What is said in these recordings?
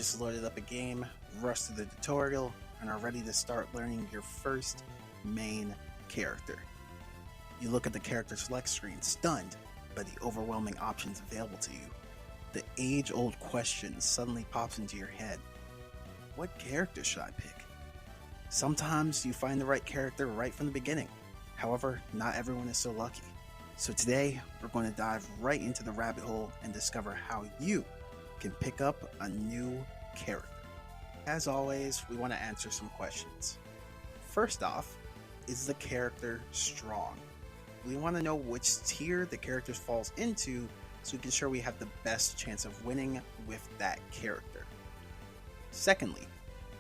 just loaded up a game, rushed through the tutorial, and are ready to start learning your first main character. You look at the character select screen, stunned by the overwhelming options available to you. The age-old question suddenly pops into your head. What character should I pick? Sometimes you find the right character right from the beginning. However, not everyone is so lucky. So today, we're going to dive right into the rabbit hole and discover how you can pick up a new character. As always, we want to answer some questions. First off, is the character strong? We want to know which tier the character falls into so we can ensure we have the best chance of winning with that character. Secondly,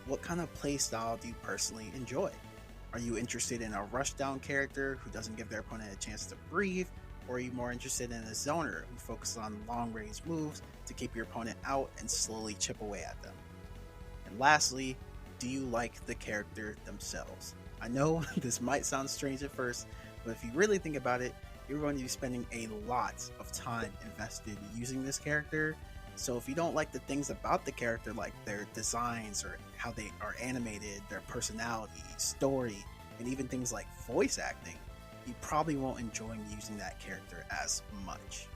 what kind of playstyle do you personally enjoy? Are you interested in a rushdown character who doesn't give their opponent a chance to breathe? Or are you more interested in a zoner who focuses on long range moves to keep your opponent out and slowly chip away at them? And lastly, do you like the character themselves? I know this might sound strange at first, but if you really think about it, you're going to be spending a lot of time invested using this character. So if you don't like the things about the character, like their designs or how they are animated, their personality, story, and even things like voice acting, you probably won't enjoy using that character as much.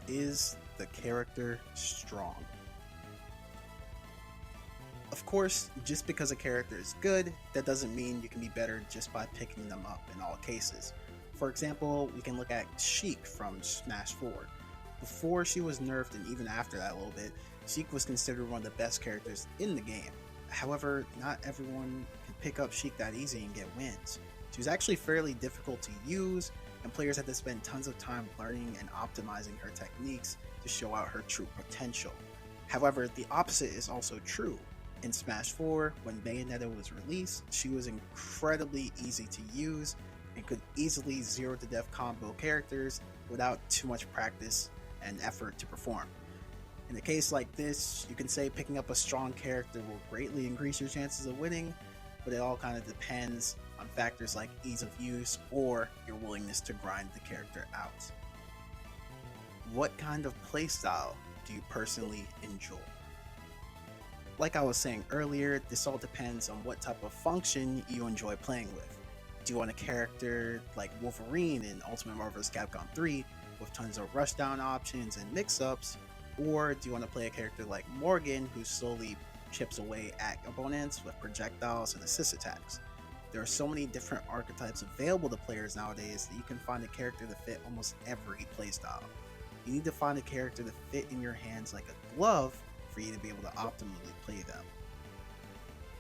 Is the character strong? Of course, just because a character is good, that doesn't mean you can be better just by picking them up in all cases. For example, we can look at Sheik from Smash 4. Before she was nerfed, and even after that a little bit, Sheik was considered one of the best characters in the game. However, not everyone can pick up Sheik that easy and get wins. She was actually fairly difficult to use, and players had to spend tons of time learning and optimizing her techniques to show out her true potential. However, the opposite is also true. In Smash 4, when Bayonetta was released, she was incredibly easy to use and could easily 0 to death combo characters without too much practice and effort to perform. In a case like this, you can say picking up a strong character will greatly increase your chances of winning, but it all kind of depends on factors like ease of use or your willingness to grind the character out. What kind of playstyle do you personally enjoy? Like I was saying earlier, this all depends on what type of function you enjoy playing with. Do you want a character like Wolverine in Ultimate Marvel vs. Capcom 3 with tons of rushdown options and mix-ups? Or do you want to play a character like Morgan who slowly chips away at opponents with projectiles and assist attacks? There are so many different archetypes available to players nowadays that you can find a character to fit almost every playstyle. You need to find a character to fit in your hands like a glove for you to be able to optimally play them.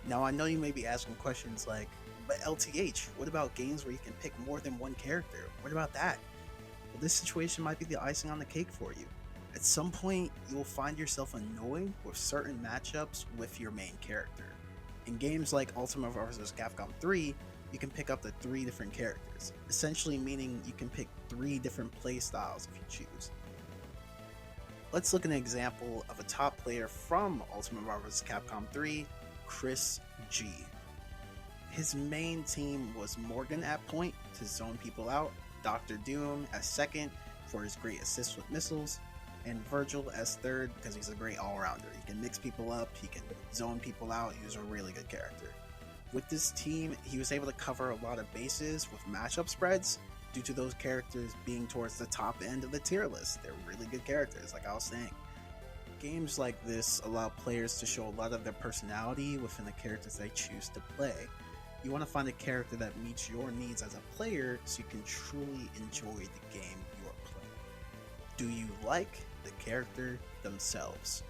Now I know you may be asking questions like, but LTH, what about games where you can pick more than one character? What about that? Well, this situation might be the icing on the cake for you. At some point, you will find yourself annoyed with certain matchups with your main character. In games like Ultimate Marvel vs. Capcom 3, you can pick up to 3 different characters, essentially meaning you can pick 3 different playstyles if you choose. Let's look at an example of a top player from Ultimate Marvel vs. Capcom 3, Chris G. His main team was Morgan at point to zone people out, Dr. Doom as second for his great assists with missiles, and Virgil as third because he's a great all-rounder. He can mix people up, he can zone people out, he was a really good character. With this team, he was able to cover a lot of bases with matchup spreads due to those characters being towards the top end of the tier list. They're really good characters, like I was saying. Games like this allow players to show a lot of their personality within the characters they choose to play. You want to find a character that meets your needs as a player so you can truly enjoy the game you are playing. Do you like the character themselves?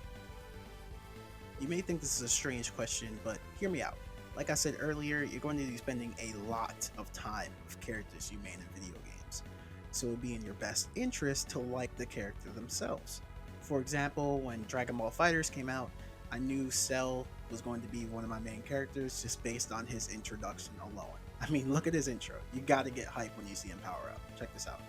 You may think this is a strange question, but hear me out. Like I said earlier, you're going to be spending a lot of time with characters you main in video games, so it would be in your best interest to like the character themselves. For example, when Dragon Ball FighterZ came out, I knew Cell was going to be one of my main characters just based on his introduction alone. I mean, look at his intro. You gotta get hype when you see him power up. Check this out.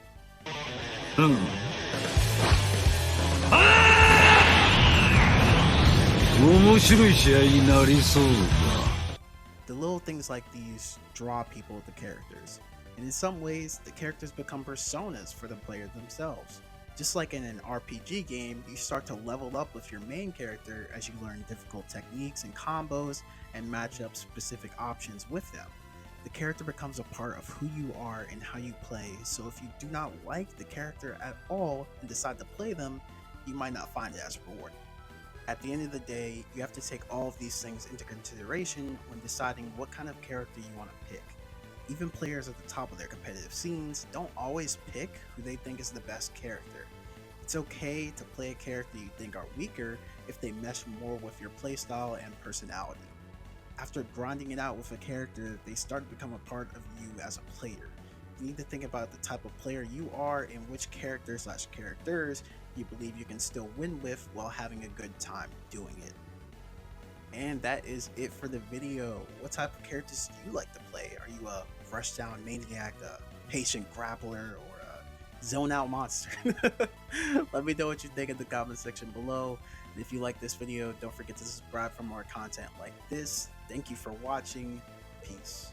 The little things like these draw people to characters, and in some ways, the characters become personas for the player themselves. Just like in an RPG game, you start to level up with your main character as you learn difficult techniques and combos and match up specific options with them. The character becomes a part of who you are and how you play, so if you do not like the character at all and decide to play them, you might not find it as rewarding. At the end of the day, you have to take all of these things into consideration when deciding what kind of character you want to pick. Even players at the top of their competitive scenes don't always pick who they think is the best character. It's okay to play a character you think are weaker if they mesh more with your playstyle and personality. After grinding it out with a character, they start to become a part of you as a player. You need to think about the type of player you are and which characters you believe you can still win with while having a good time doing it. And that is it for the video. What type of characters do you like to play? Are you a rush down maniac, a patient grappler, or a zone out monster? Let me know what you think in the comment section below. And if you like this video, don't forget to subscribe for more content like this. Thank you for watching. Peace.